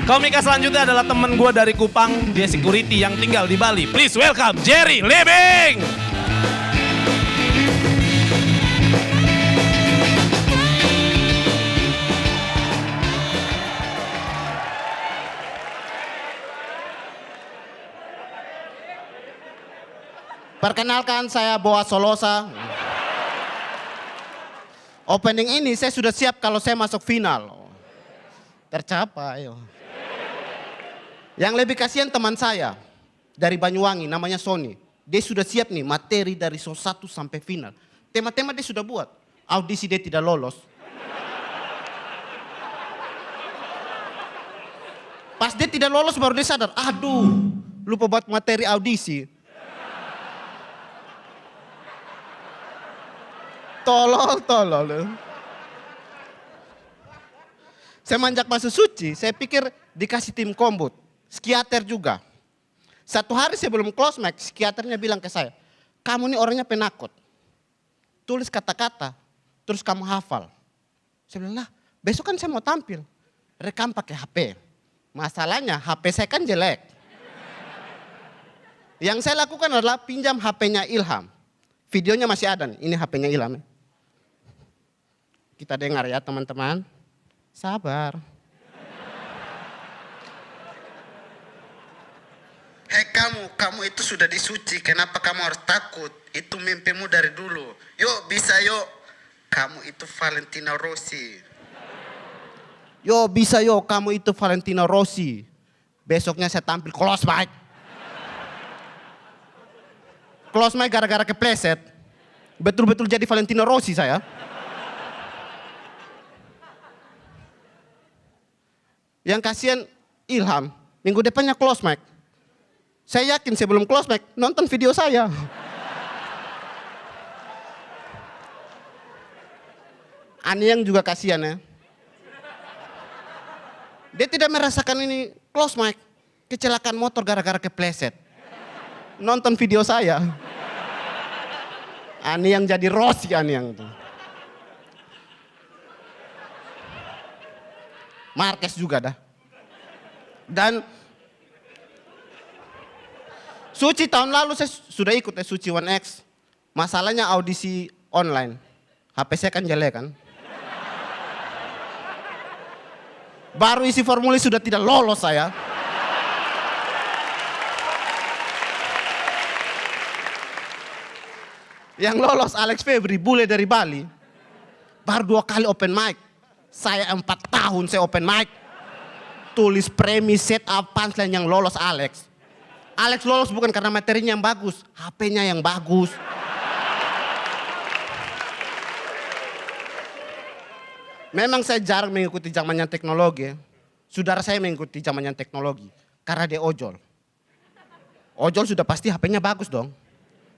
Komika selanjutnya adalah temen gue dari Kupang, dia security yang tinggal di Bali. Please welcome Jerry Libing. Perkenalkan, saya Boa Solosa. Opening ini saya sudah siap kalau saya masuk final. Tercapai. Yang lebih kasihan teman saya dari Banyuwangi, namanya Sony. Dia sudah siap nih materi dari show 1 sampai final. Tema-tema dia sudah buat. Audisi dia tidak lolos. Pas dia tidak lolos baru dia sadar, aduh lupa buat materi audisi. Tolol. Semenjak masuk Suci, saya pikir dikasih tim kombut, psikiater juga. Satu hari sebelum close mic, psikiaternya bilang ke saya, kamu ini orangnya penakut. Tulis kata-kata, terus kamu hafal. Saya bilang, lah besok kan saya mau tampil. Rekam pakai HP. Masalahnya HP saya kan jelek. Yang saya lakukan adalah pinjam HP-nya Ilham. Videonya masih ada nih, ini HP-nya Ilham. Kita dengar ya teman-teman. Sabar. Hei kamu itu sudah disuci, kenapa kamu harus takut? Itu mimpimu dari dulu. Yuk bisa yuk. Kamu itu Valentino Rossi. Yo bisa yo, kamu itu Valentino Rossi. Besoknya saya tampil close mic. Close mic gara-gara kepleset. Betul-betul jadi Valentino Rossi saya. Yang kasihan Ilham, minggu depannya close mic. Saya yakin sebelum close mic nonton video saya. Aniang juga kasihan ya. Dia tidak merasakan ini close mic. Kecelakaan motor gara-gara kepleset. Nonton video saya. Aniang jadi Rossi Aniang tuh. Marquez juga dah. Dan Suci tahun lalu saya sudah ikut Suci 1X. Masalahnya audisi online. HP saya kan jelek kan. Baru isi formulir sudah tidak lolos saya. Yang lolos Alex Febri, bule dari Bali. Baru 2 kali open mic. Saya 4 tahun saya open mic. Tulis premis, set up, punchline yang lolos Alex. Alex lolos bukan karena materinya yang bagus, HP-nya yang bagus. Memang saya jarang mengikuti zamannya teknologi. Saudara saya mengikuti zamannya teknologi karena dia ojol. Ojol sudah pasti HP-nya bagus dong.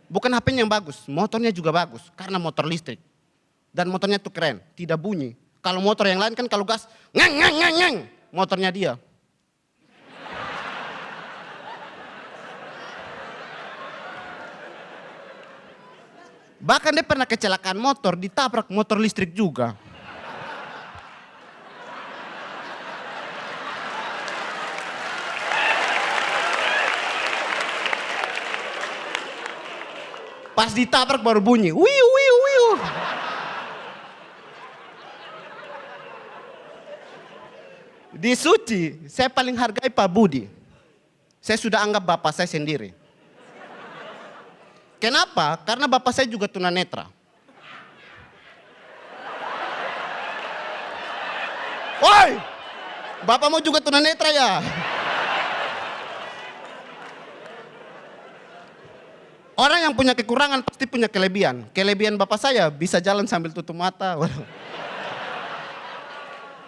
Bukan HP-nya yang bagus, motornya juga bagus karena motor listrik. Dan motornya tuh keren, tidak bunyi. Kalau motor yang lain kan kalau gas, ngeng, motornya dia. Bahkan dia pernah kecelakaan motor, ditabrak motor listrik juga. Pas ditabrak baru bunyi, wiu. Di Suci, saya paling hargai Pak Budi. Saya sudah anggap bapak saya sendiri. Kenapa? Karena bapak saya juga tunanetra. Woi, bapakmu juga tunanetra ya? Orang yang punya kekurangan pasti punya kelebihan. Kelebihan bapak saya bisa jalan sambil tutup mata.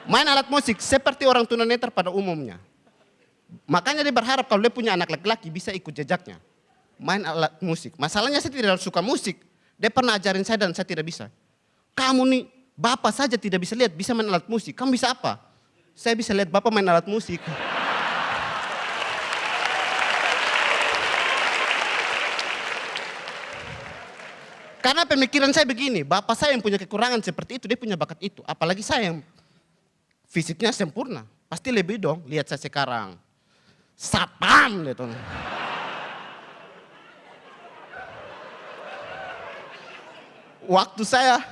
Main alat musik seperti orang tunanetra pada umumnya. Makanya dia berharap kalau dia punya anak laki-laki bisa ikut jejaknya. Main alat musik. Masalahnya saya tidak suka musik. Dia pernah ajarin saya dan saya tidak bisa. Kamu nih, bapak saja tidak bisa lihat, bisa main alat musik. Kamu bisa apa? Saya bisa lihat bapak main alat musik. Karena pemikiran saya begini, bapak saya yang punya kekurangan seperti itu, dia punya bakat itu. Apalagi saya yang fisiknya sempurna. Pasti lebih dong, lihat saya sekarang. Satpam gitu. Waktu saya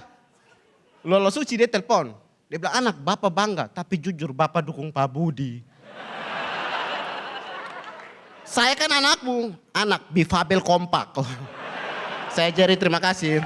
lolos uji dia telepon. Dia bilang, anak bapak bangga, tapi jujur bapak dukung Pak Budi. Saya kan anakmu, anak Bifabel kompak. Saya Jerry, terima kasih.